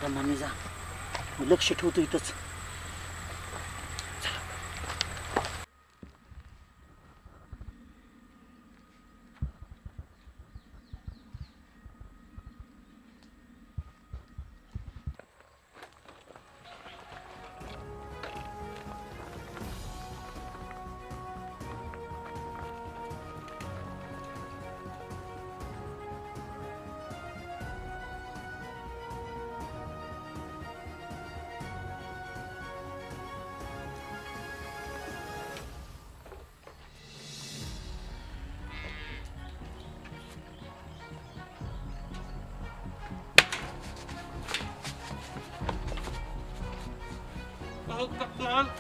रमाने जा, मी लक्ष ठेवतो इथंच.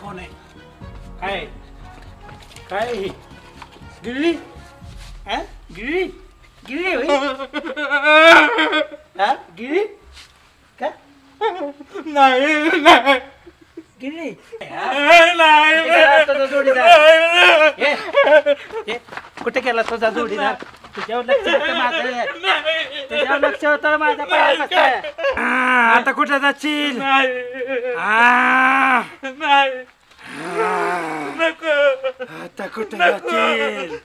कोण आहे? काय काय गिरली? गिरली गिरली गिरली का? नाही नाही गिरली कुठे गेला तुझा जोडीदार? तुझ्यावर लक्ष होतं माझं, तुझ्यावर लक्ष होतं माझ्या पायात. आता कुठे जाशील? आता कुठे जाशील?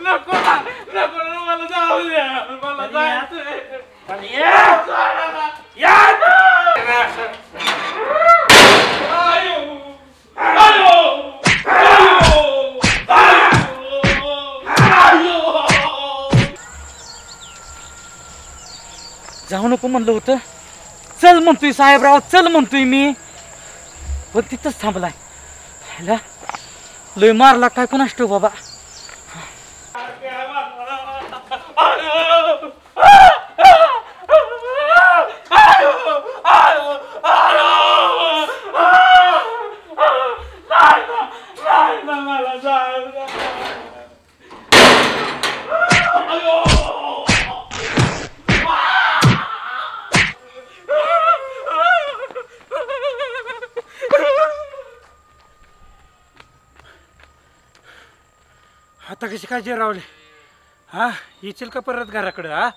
नको नको मला जाऊ द्या, मला जायचंय. जाऊ नको म्हणलं होतं, चल म्हणतोय साहेबराव, चल म्हणतोय मी, पण तिथंच थांबलाय. ह्याला लय मारला काय कोणास ठाऊक बाबा. आता कशी काय जिरावले? हा येशील का परत घराकडं? हा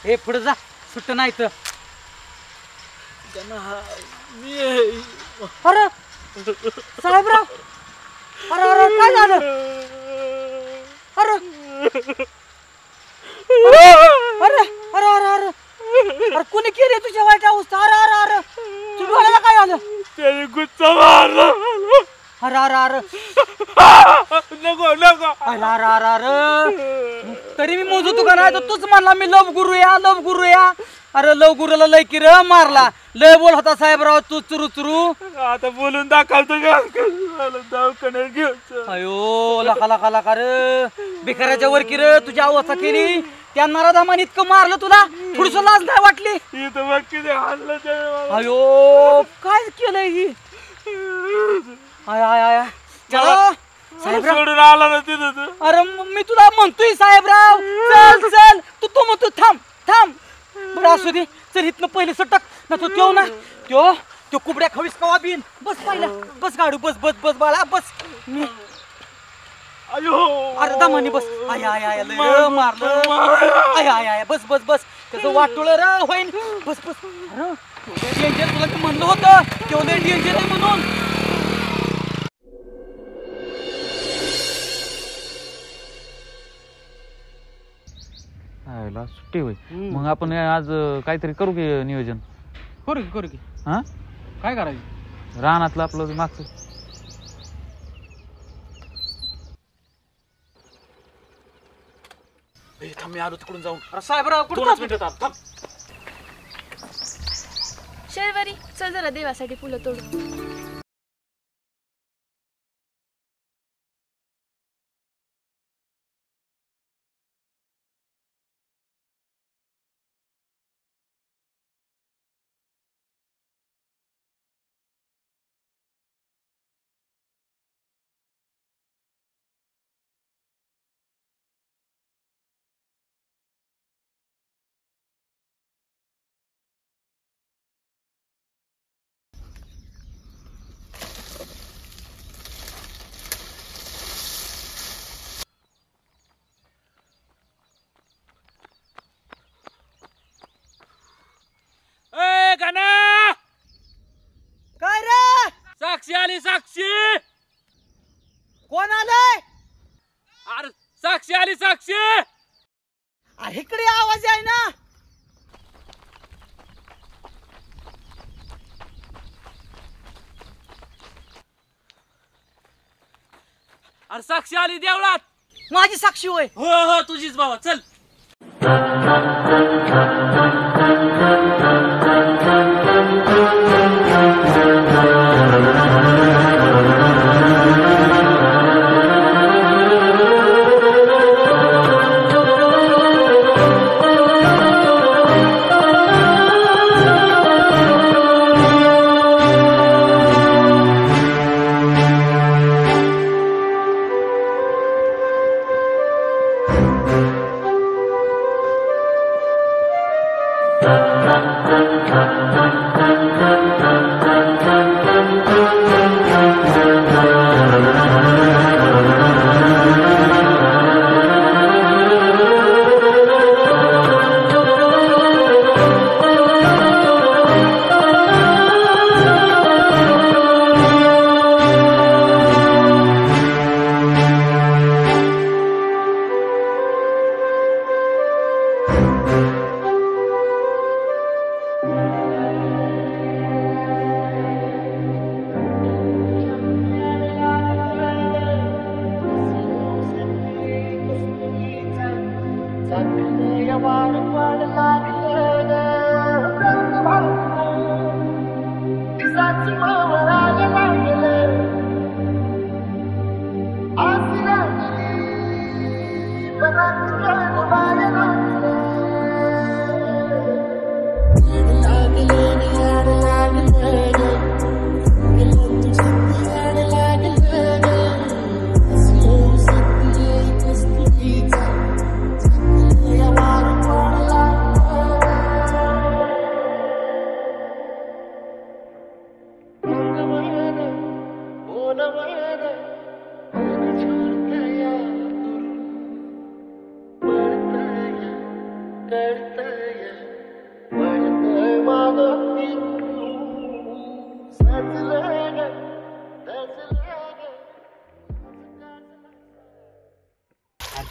हे पुढे जा, सुट्ट नाही तर. अरे साहेबराव, अरे अरे काय झालं? अरे अरे अरे अरे अरे अरे कोणी केली तुझ्या वाईट अवस्था? अरे अरे अरे तुझ्या डोळ्याला काय झालं? त्याने गुच्चा मारला. अरे अरे अरे नको नको. अरे अरे अरे अरे तरी मी मोजतो का नाही? तर तूच म्हणला मी लव गुरु या, लव गुरु या. अरे लव गुरुला लय की र मारला, लय बोल होता साहेबराव तू चुरू चुरू. आता बोलून दाखवतो का? दवाखान्यात घेऊन. अयो लका लका लका रे, भिकाऱ्याच्या वर की र तुझी अवस्था केली. त्या नराधामाने इतकं मारलं तुला, थोडीस लाज नाही वाटली? इथं बघ किती हाणलं त्याने. अयो काय केलंय ही? आय आय आय चला साहेबराव सोडून आला ना तिथं. अरे मी तुला म्हणतोय साहेबराव, चल चल. तू म्हणतो थांब थांब. बरं असू दे, चल इथनं पहिले सटक ना. तो त्यो ना त्यो कुबड्या खवीस कवा बिन. बस पहिला, बस गाडू, बस बस बस बाळा बस. मी अयो अरे दमानी बस. आय आय आय लय मारलं. आय आय आय बस बस बस. त्याचं वाटोळ र होईन. बस बस. अरे डेंजर, तुला मी म्हणलं होतं तेवढं डेंजर आहे म्हणून. सुट्टी होय. मग आपण आज काहीतरी करू की नियोजन? करू की. हा काय करायचं? रानातलं आपलं मागचं. थांब मी आलो तिकडून जाऊन. अरे साहेबराव कुठं थांब. शर्वरी चल जरा देवासाठी फुलं तोडू. साक्षी आली साक्षी. इकडे आवाज आहे ना. अरे साक्षी आली देवळात. माझी साक्षी होय. हो हो तुझीच बाबा चल.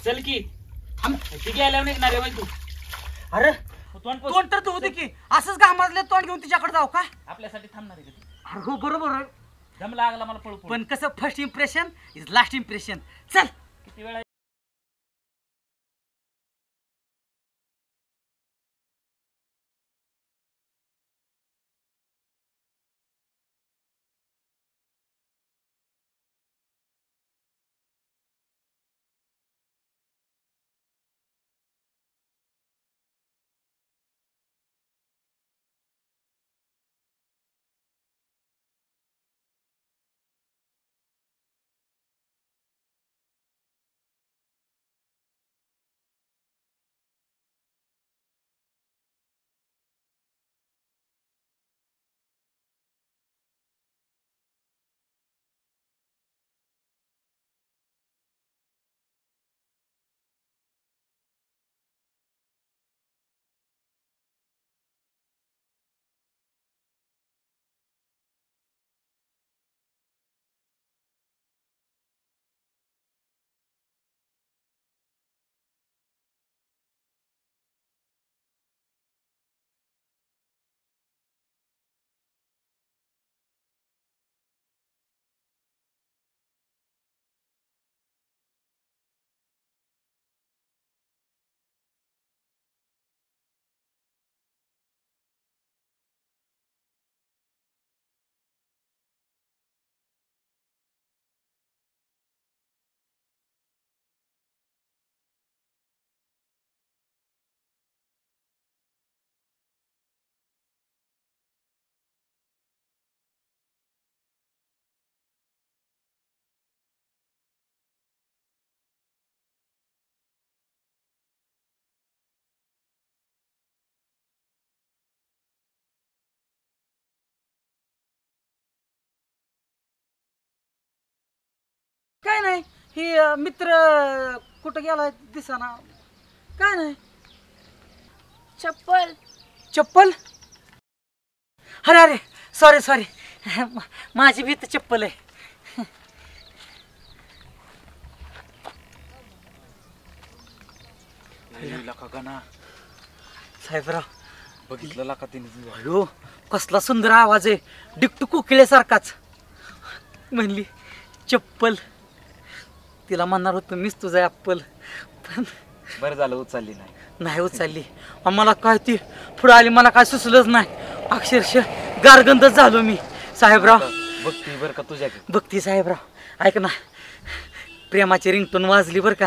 चल की किती आल्यावर निघणार आहे तू. अरे तोंड तर तू होते की असंच घामाजले तोंड घेऊन तिच्याकडे जाऊ का. आपल्यासाठी थांबणार आहे का. हो बरोबर आहे. दम लागला मला पळू. पण कसं first impression is last impression. चल किती वेळा. काय नाही. ही मित्र कुठं गेलाय दिसाना. काय नाही. चप्पल. चप्पल. अरे अरे सॉरी सॉरी माझी भी तर चप्पल आहे. लका गणा साहेबराव बघितलं लका तिने अयो कसला सुंदर आवाज आहे डिकटू कोकिळेसारखाच म्हणली चप्पल तिला म्हणणार होतं मीच तुझा ॲप्पल पण बरं झालं उचलली नाही नाही उचलली मला काय ती पुढं आली मला काय सुचलंच नाही अक्षरशः गारगंधच झालो मी साहेबराव बघती बरं का तुझ्याकडे बघती साहेबराव ऐक ना प्रेमाची रिंगटोन वाजली बरं का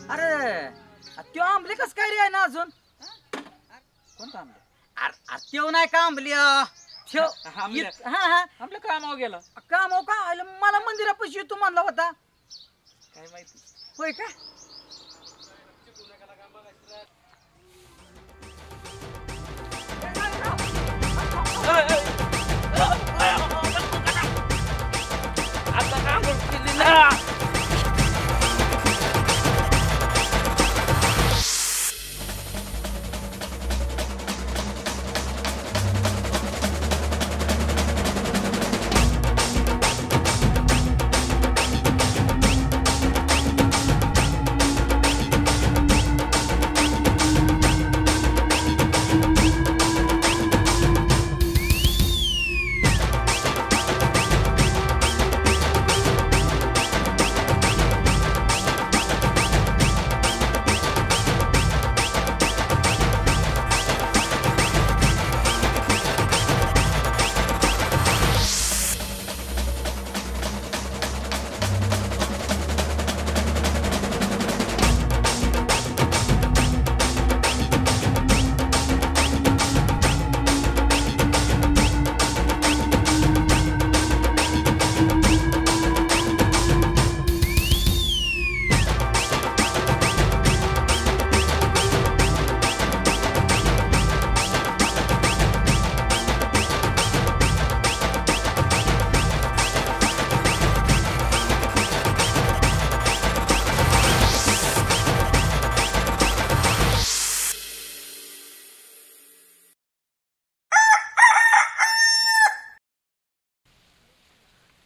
अरे त्यो आंबले कस काय रे आहे ना अजून कोणता आंबले त्यो नाही का आंबली आंबल्या. हा हा आपल्या कामावर गेला काम हो का आलं, मला मंदिरापाशी तू म्हणला होता काय माहिती होय का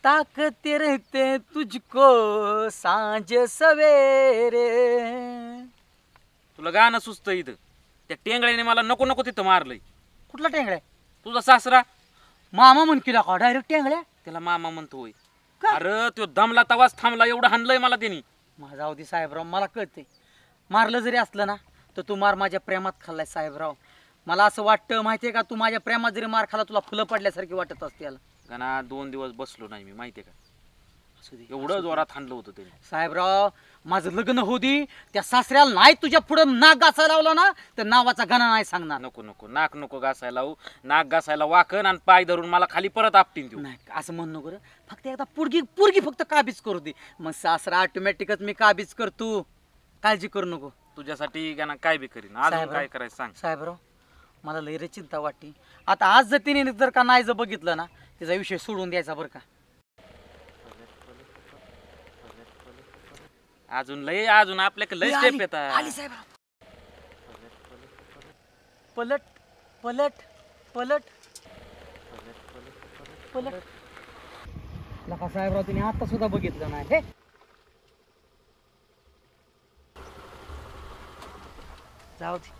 ताकते रहते तुझको सांझ सवेरे तुला गाणं सुचतं इथं त्या टेंगळ्याने मला नको नको तिथं मारलंय कुठला टेंगड्या तुझा सासरा मामा म्हण केला का डायरेक्ट टेंगड्या त्याला मामा म्हणतो होय का? अरे तो दमला तवाच थांबला एवढं हाणलंय मला त्यांनी माझा अवधी साहेबराव मला कळते मारलं जरी असलं ना तर तू मार माझ्या प्रेमात खाल्लाय साहेबराव मला असं वाटतं माहितीये का तू माझ्या प्रेमात जरी मार खाला तुला फुलं पडल्यासारखी वाटत असते याला गाणा 2 दिवस बसलो नाही मी माहितीये का असू दे. एवढं जोरात हाणलं होतं त्यांनी साहेबराव माझं लग्न होऊ दे त्या सासऱ्याला नाही तुझ्या पुढं नाक घासायला लावला ना तर नावाचा गाणं नाही सांगणार नको नको नाक नको घासायला लावू नाक घासायला वाकन आणि पाय धरून मला खाली परत आपटीन देऊ नाही असं म्हण नको रे फक्त एकदा पुरगी फक्त काबीज करू दे मग सासरा ऑटोमॅटिकच मी काबीज करतो काळजी करू नको तुझ्यासाठी गाणं काय बी करीन अजून साहेबराव. काय करायचं सांग साहेबराव मला लई रे चिंता वाटते आता आज जर तिने जर का नाही जर बघितलं ना त्याचा विषय सोडून द्यायचा बरं का अजून आपल्याकडे लय स्टेप आली येतात साहेबराव पलट पलट पलट पलट लका साहेबराव तिने आता सुद्धा बघितलं नाही हे जाऊ दे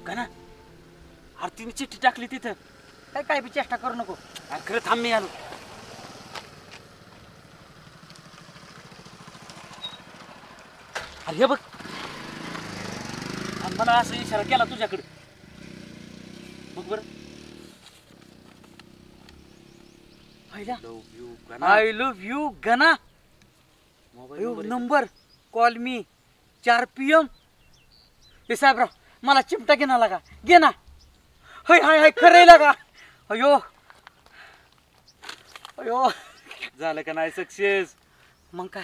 गाणं अरे तिने चिठ्ठी टाकली तिथं काय बी चेष्टा करू नको अरे खरं थांब मी आलो अरे हे बघ आणि मला असं इशारा केला तुझ्याकडे बघ बरं आय लव्ह यू गना नंबर कॉल मी 4 PM हे साहेबराव मला चिमटा घेणार लागा घे ना हाय हाय हाय खरं लागा अयो अयो झालं का नाही सक्सेस मग काय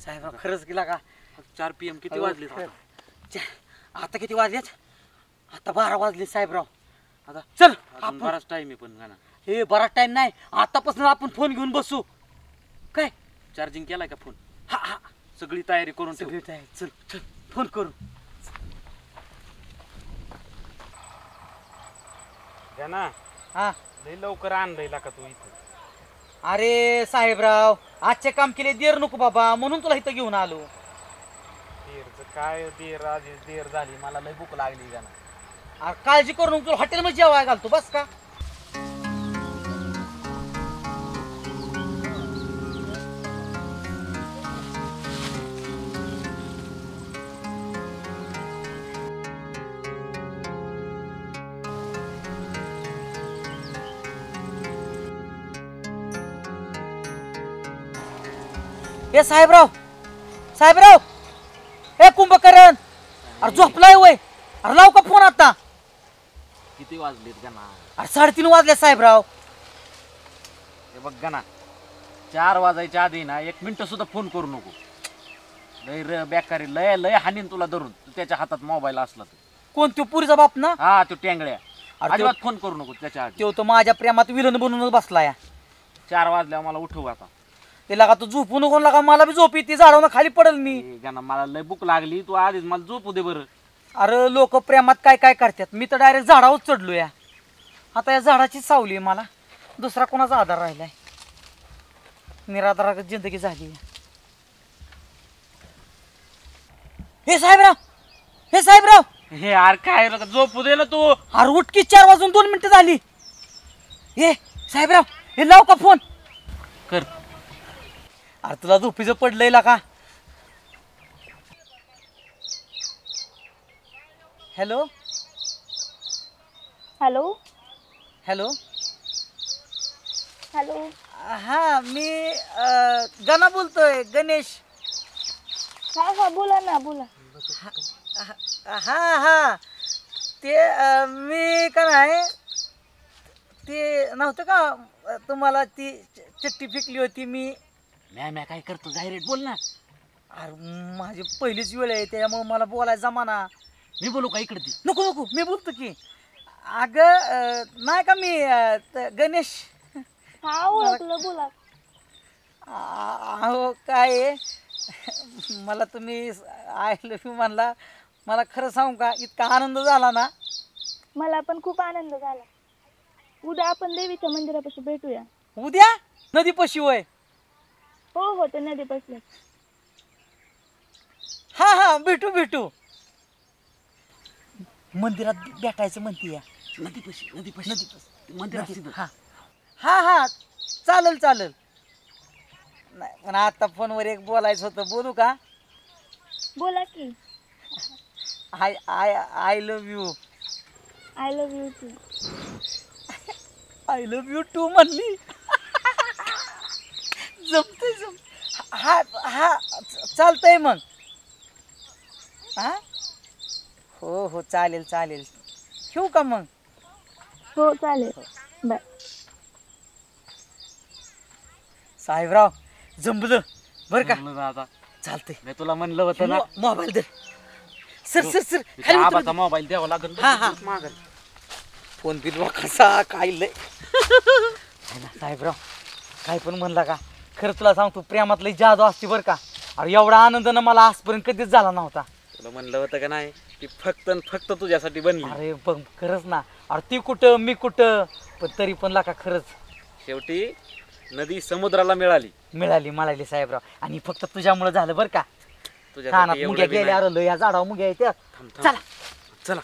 साहेबराव खरंच गेला का 4 PM किती वाजले आता किती वाजलेत आता 12 वाजले साहेबराव आता चल आपण बराच टाइम आहे पण गाणं हे बराच टाइम नाही आतापासून आपण फोन घेऊन बसू काय चार्जिंग केलाय का फोन हा हा सगळी तयारी करून ठेव. सगळी तयारी. चल चल फोन करू गाणं हा लय लवकर आणलंय का तू इथं अरे साहेबराव आजचे काम केले देर नको बाबा म्हणून तुला इथं घेऊन आलो देरचं काय देर आधी देर झाली मला लय भूक लागली गाणं अरे काळजी करू नको तुला हॉटेलमध्ये जेवाय घालतो बस का ए साहेबराव साहेबराव ए कुंभकरण अरे झोपलाय वय अरे लाव का फोन आता किती वाजलेत गाणं अरे 3:30 वाजले साहेबराव हे बघ गाणं 4 वाजायच्या आधी ना 1 मिनिट सुद्धा फोन करू नको लय बेकारी लय लय हानीन तुला धरून तू त्याच्या हातात मोबाईल असला तर कोण तो पुरीचा बाप ना हा तो टेंगळ्या अरे अजिबात फोन करू नको त्याच्या आधी तो तो माझ्या प्रेमात विलन बनून बसलाय 4 वाजल्यावर मला उठव आता ते लागा तू झोपू नको लागा मला बी झोप येते झाडावून खाली पडल मी ए, गाणं मला लय भूक लागली तू आधीच मला झोपू दे बरं अरे लोक प्रेमात काय काय करतात मी तर डायरेक्ट झाडावर चढलो या आता या झाडाची सावली आहे मला दुसरा कोणाचा आधार राहिलाय निराधार जिंदगी झाली हे साहेबराव हे साहेबराव हे यार काय रे, झोपू दे ना तू अरे उठकी 4 वाजून 2 मिनिटं झाली हे साहेबराव हे लाव का फोन कर अरे तुला झोपीचं पडलंय का हॅलो हॅलो हॅलो हॅलो हा मी गणा बोलतोय गणेश हा हा बोला ना बोला हा हा ते मी का नाही ते नव्हतं का तुम्हाला ती चिठ्ठी फेकली होती मी मॅ काय करतो डायरेक्ट बोल ना अरे माझी पहिलीच वेळ आहे त्याच्यामुळे मला बोलायला जमाना मी बोलू का इकडे ती नको नको मी बोलतो की अगं नाही का मी गणेश हा ओळखलं बोला अहो काय आहे, मला तुम्ही आय लव्ह यू म्हणला मला खरं सांगू का इतका आनंद झाला ना मला पण खूप आनंद झाला उद्या आपण देवीच्या मंदिरापाशी भेटूया उद्या नदीपाशी होय हो हो ते नदीपाशी हा हा भेटू भेटू मंदिरात भेटायचं म्हणते नदीपाशी नदीपाशी मंदिर हा हा हा चालेल चालेल नाही पण आता फोनवर एक बोलायचं होतं बोलू का बोला की I I I love you I love you too I love you too म्हणली जमते जम हा हा चालतंय मग हा हो हो चालेल चालेल ठेवू का मग हो चालेल बाय साहेबराव जमलं बरं का आता चालतंय मी तुला म्हणलं होतं ना मोबाईल दे सर सर सर खाली उतर. आबाचा मोबाईल द्यावा लागेल हा, हा. मागल फोन बिल कसा काय लय है ना साहेबराव काय पण म्हणला का खरं तुला सांगतो प्रेमात लय जादू असते बरं का अरे एवढा आनंद ना मला आजपर्यंत कधीच झाला नव्हता तुला म्हणलं होतं का नाही ती फक्त न फक्त तुझ्यासाठी बनली अरे बघ खरंच ना अरे ती कुठं मी कुठं पण तरी पण लाका खरंच शेवटी नदी समुद्राला मिळाली मिळाली मिळाली साहेबराव आणि फक्त तुझ्यामुळे झालं बरं का तुझ्यासाठी कानात एवढं मुंग्या बी गेल्या नाही. अरे या झाडावर मुंग्या येत्या थांब, थांब. चला चला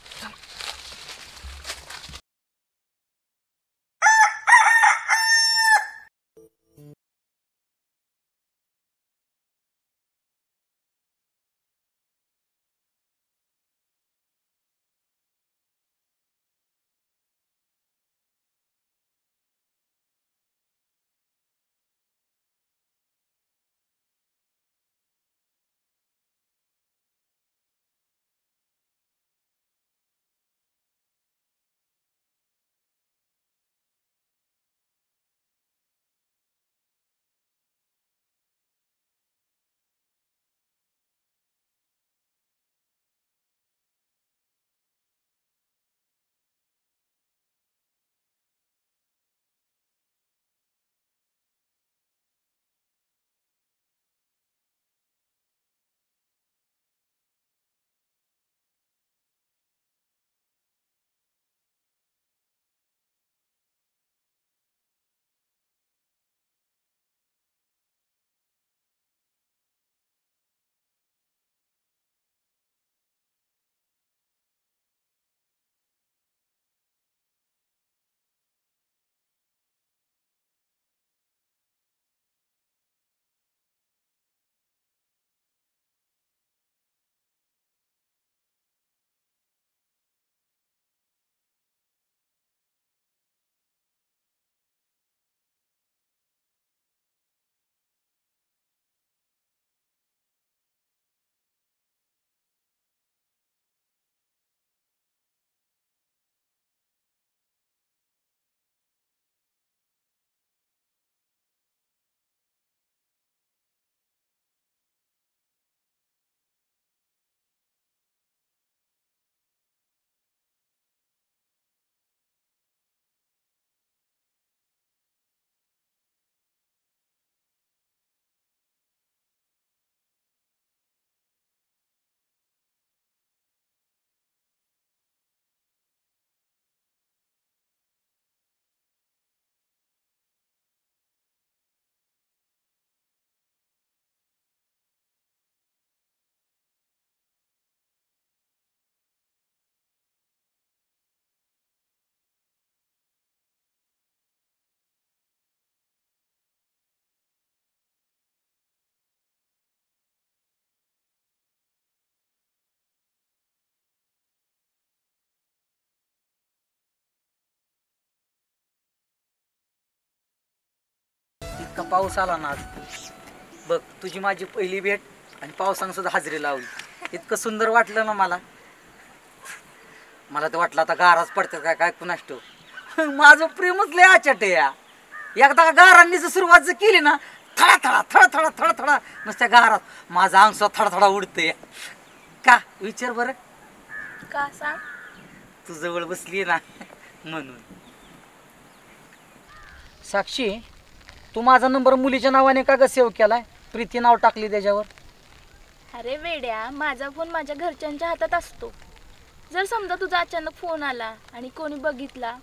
इतका पाऊस आला ना आज. बघ तुझी माझी पहिली भेट आणि पावसानं सुद्धा हजेरी लावली. इतकं सुंदर वाटलं ना मला. मला तर वाटलं आता गाराच पडतात काय काय कुणास ठाऊक. माझं प्रेमच लय आचट आहे या. एकदा का गारांनी जर सुरुवात जर केली ना थडा थडा थडा थडा थडा थडा नुसत्या गारात माझं अंग सुद्धा थडा थडा उडतंय. का विचार बरं. का सांग. तू जवळ बसली ना म्हणून. साक्षी तू माझा नंबर मुलीच्या नावाने का ग सेव्ह केलाय. प्रीती नाव टाकली त्याच्यावर. अरे वेड्या, माझा फोन माझ्या घरच्यांच्या हातात असतो. जर समजा तुझा अचानक फोन आला आणि कोणी बघितला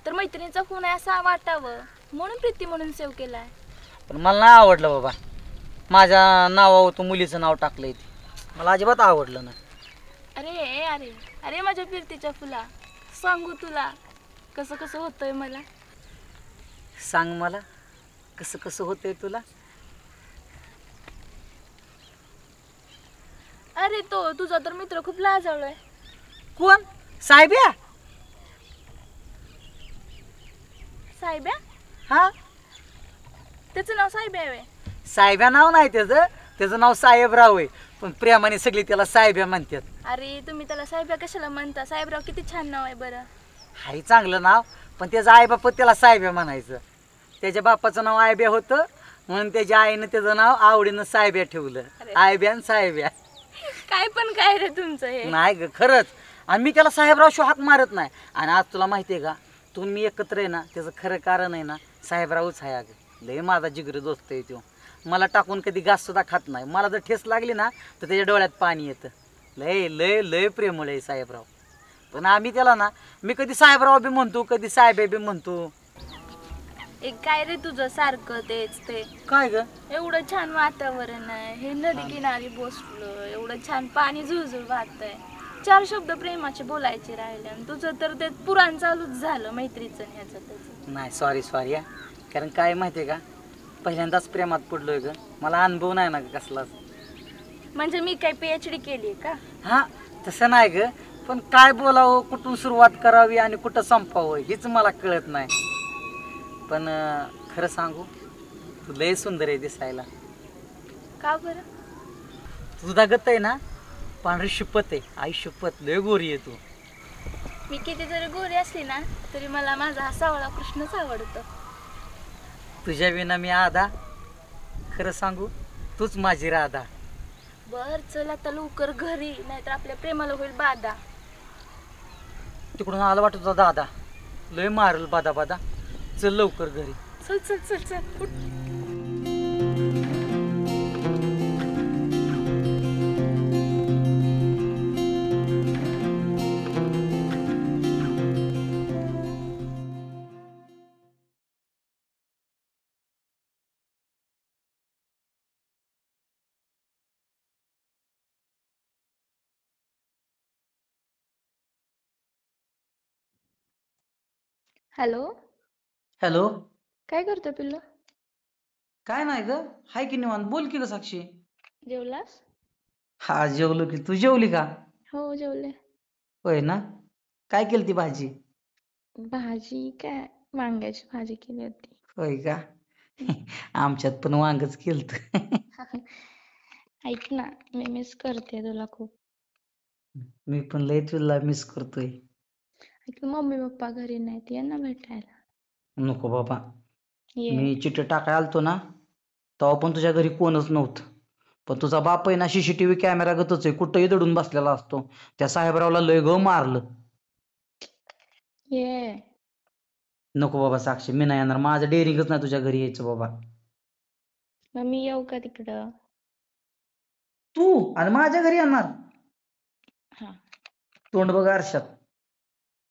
तर मैत्रिणीचा फोन आहे असं वाटावं म्हणून प्रीती म्हणून सेव्ह केलाय. पण मला नाही आवडलं बाबा. माझ्या नावावर तू मुलीचं नाव टाकलंय ते मला अजिबात आवडलं नाही. अरे अरे अरे माझ्या प्रीतीच्या फुला, सांगू तुला कसं कसं होतंय मला. सांग मला कसं कसं होतंय तुला. अरे तो तुझा तर मित्र खूप लाजाळूय. कोण. साहेब्या. साहेब्या. हा त्याचं नाव साहेब आहे. साहेब्या नाव नाही त्याचं. त्याचं नाव साहेबराव आहे. पण प्रेमाने सगळी त्याला साहेब्या म्हणतात. अरे तुम्ही त्याला साहेब्या कशाला म्हणता. साहेबराव किती छान नाव आहे बरं. हाही चांगलं नाव. पण त्याचं आई बाप त्याला साहेब्या म्हणायचं. त्याच्या बापाचं नाव आयब्या होतं म्हणून त्याच्या आईनं त्याचं नाव आवडीनं साहेब्या ठेवलं. आयब्या आणि साहेब्या. काय पण काय रे तुमचं हे. नाही ग खरंच. आणि मी त्याला साहेबराव शो हाक मारत नाही. आणि आज तुला माहिती आहे का तू मी एकत्र आहे ना त्याचं खरं कारण आहे ना साहेबरावच आहे. अगं लय माझा जिगरी दोस्त आहे तो. मला टाकून कधी घास सुद्धा खात नाही. मला जर ठेस लागली ना तर त्याच्या डोळ्यात पाणी येतं. लय लय लय प्रेमळ आहे साहेबराव. पण आम्ही त्याला ना मी कधी साहेबराव बी म्हणतो कधी साहेब बी म्हणतो. एक काय रे तुझं सारखं तेच ते. काय ग. एवढं छान वातावरण आहे. हे नदी किनारी बसलो. एवढं छान पाणी झुळझुळ वाहतंय. 4 शब्द प्रेमाचे बोलायचे राहिले आणि तुझं तर ते पुराण चालूच झालं मैत्रीचं ह्याचं त्याचं. नाही सॉरी या. कारण काय माहिती आहे का पहिल्यांदाच प्रेमात पडलोय ग. मला अनुभव नाही ना ग कसलाच. म्हणजे मी काय PhD केली का. हा तसं नाही ग. पण काय बोलावं कुठून सुरुवात करावी आणि कुठं संपावं हेच मला कळत नाही. पण खरं सांगू तू लय सुंदर आहे दिसायला. का बरं. तुझा गत आहे ना पांढरी शपथ आहे. आई शपथ लय गोरी आहे तू. मी किती जरी गोरी असली ना तरी मला माझा हा सावळा कृष्णच आवडतो. तुझ्या विना मी आधा. खरं सांगू तूच माझी राधा. बर चल आता लवकर घरी नाहीतर आपल्या प्रेमाला होईल बाधा. तिकडून आला वाटत होता दादा लय मारल बादा बादा. चल लवकर घरी. चल चल चल चल उठ. हॅलो. हॅलो. काय करतो पिल्लू. काय नाही ग हाय की निवांत. बोल की ग साक्षी. जेवलास. हा जेवलो की. तू जेवली का. हो जेवले. होय ना. काय केली ती भाजी. भाजी काय वांग्याची भाजी केली होती. होय का. आमच्यात पण वांगच केलत. ऐक ना मी मिस करते तुला खूप. मी पण लय तुला मिस करतोय. ऐक मम्मी पप्पा घरी नाहीत ये ना भेटायला. नको बाबा. ये. मी चिठ्ठी टाकाय आलतो ना तेव्हा पण तुझ्या घरी कोणच नव्हतं. पण तुझा बाप आहे ना CCTV कॅमेरा गतच आहे. कुठंही दडून बसलेला असतो. त्या साहेबरावला लय ग मारलं. ये. नको बाबा साक्षी मी नाही येणार. माझं डेअरिंगच नाही तुझ्या घरी यायचं बाबा. मग मी येऊ का तिकडं. तू आणि माझ्या घरी येणार. हा तोंड बघ आरशात.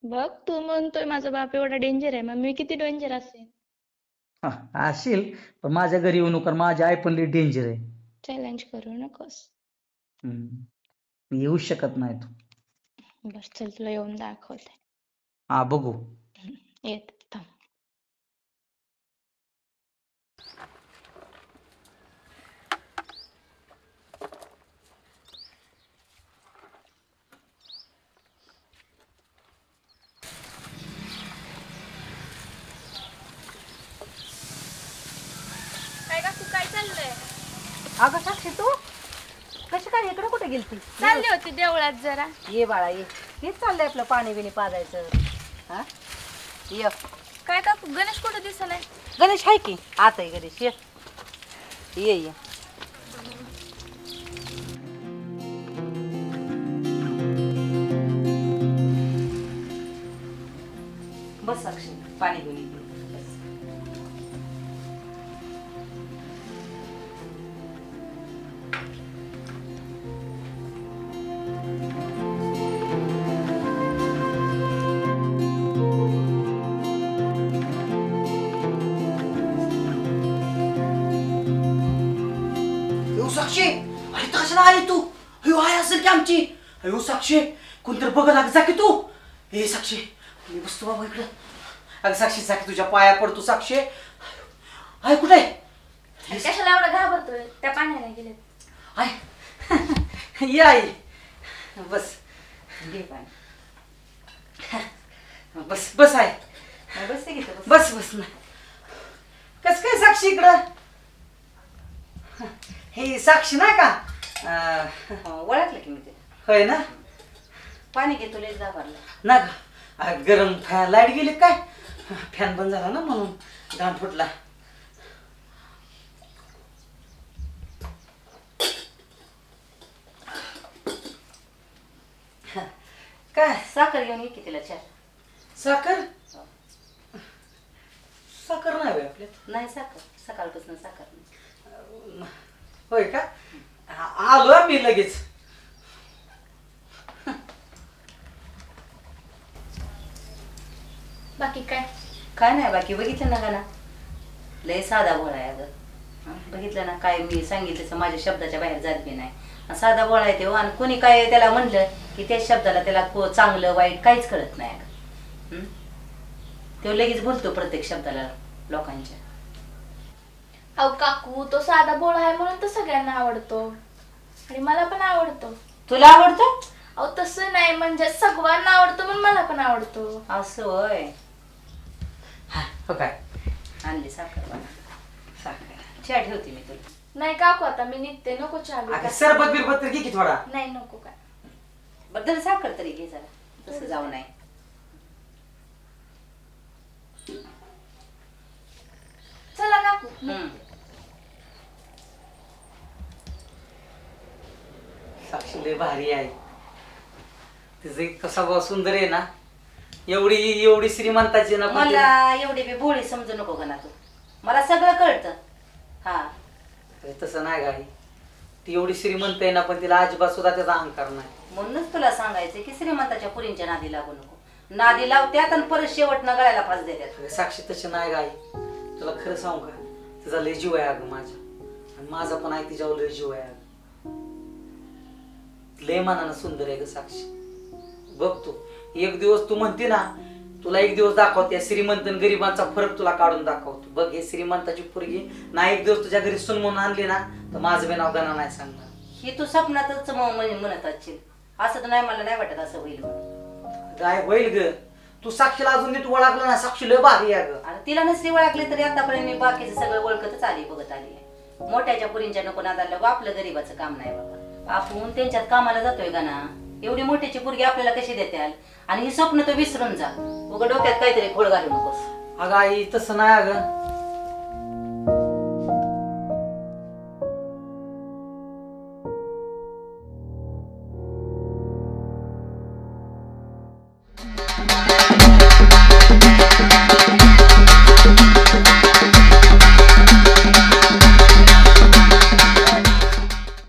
बघ तू म्हणतोय माझा बाप एवढा डेंजर आहे मग मी किती डेंजर असेल. हा असेल पण माझ्या घरी येऊ नको. माझी आई पण लय डेंजर आहे. चॅलेंज करू नकोस. मी येऊ शकत नाही तू. बस चल तुला येऊन दाखवते. हा बघू. येत थांब. चाललंय? अगं साक्षी तू कशी काय इकडे कुठे गेलती? चालली होती देवळात जरा. ये बाळा ये. हेच चाललंय आपलं पाणी बिणी पाजायचं. हा ये. काय काकू गणेश कुठं दिसलाय? गणेश आहे की आता आहे गणेश. ये ये. बस साक्षी पाणी घेऊन ये. बस. अयो साक्षी, अरे कशाला आली तू? अयो आहे असेल की आमची. अयो साक्षी, कोणतरी बघत अगं जा की तू. ए साक्षी, मी बसतो बाबा इकडं. अगं साक्षी जा की तुझ्या पाया पडतो साक्षी. आहे कुठे आहे? कशाला एवढं घाबरतोय? त्या पाण्याने गेले. आहे ये आई. बस घे पाणी. बस बस आहे. बस ते घेतो. बस बस ना. कस काय साक्षी इकडं? हे साक्षी नाही का? ओळखलं की मी ते. होय ना. पाणी घेतो लय घाबरला. ना का गरम फॅन लाईट गेली काय? फॅन बंद झाला ना म्हणून घाम फुटला. काय साखर घेऊन ये की तिला चार. साखर? साखर नाही होय आपल्यात. नाही साखर सकाळपासून साखर नाही. होय का? आलो मी लगेच. बाकी काय? काय नाही बाकी बघितलं ना गाणं लय साधा बोळा आहे अगं. बघितलं ना काय मी सांगितलं माझ्या शब्दाच्या बाहेर जात बी नाही. साधा बोळा आहे तो आणि कोणी काय त्याला म्हणलं की त्या शब्दाला त्याला चांगलं वाईट काहीच कळत नाही अगं. तो लगेच बोलतो प्रत्येक शब्दाला लोकांच्या. अहो काकू तो साधा बोळा आहे म्हणून तर सगळ्यांना आवडतो आणि मला पण आवडतो. तुला आवडतो? अहो तसं नाही म्हणजे सगळ्यांना आवडतो म्हणून मला पण आवडतो. असं होय. हो काय आणली साखर बघा. साखर चहा ठेवते मी तुला. नाही काकू आता मी निघते. नको चहा अगं बिहा. सरबत बिरबत तर घे की थोडा. नाही नको काय. बद्दल साखर तरी घे जरा. तसं जाऊ नाही. चला काकू. साक्षी लय भारी आहे. तिचं कसा भाव सुंदर आहे ना. एवढी एवढी श्रीमंताची ना पण मला एवढी बी भोळी समजू नको का ना तू. मला सगळं कळतं. हा अरे तसं नाही गाई. ती एवढी श्रीमंत आहे ना पण तिला अजिबात सुद्धा त्याचा अहंकार नाही. म्हणूनच तुला सांगायचं की श्रीमंताच्या पुरींच्या नादी लागू नको. नादी लावत्यात आणि परत शेवटनं गळ्याला फास देतात. अरे साक्षी तशी नाही गाई. तुला खरं सांगू का? तिचा लय जीव आहे अगं माझ्या. आणि माझा पण आहे तिच्यावर लय जीव आहे अगं. लय मनानं सुंदर आहे ग साक्षी. बघ तू एक दिवस तू म्हणते ना तुला एक दिवस दाखवते श्रीमंत आणि गरिबांचा फरक तुला काढून दाखवतो. बघ हे श्रीमंताची पोरगी ना एक दिवस तुझ्या घरी सून म्हणून आणली ना तर माझं बी नाव गाणं नाही सांगणार. ही तू स्वप्नातच म्हणत असशील. असं तर नाही मला नाही वाटत असं होईल म्हणून. काय होईल ग? तू साक्षीला अजून नीट ओळखलं ना. साक्षी लय भारी आहे ग. आणि तिला नसली ओळखली तरी आतापर्यंत मी बाकीचं सगळं ओळखतच आली बघत आली आहे. मोठ्याच्या पुरींच्या नको नादाला गो. आपलं गरीबाचं काम नाही बाबा. आपण त्यांच्यात कामाला जातोय का ना. एवढी मोठ्याची पोरगी आपल्याला कशी देत्याल. आणि ही स्वप्न तो विसरून जा. उघड डोक्यात काहीतरी खोड घालू नकोस. अगं आई तसं नाही अगं.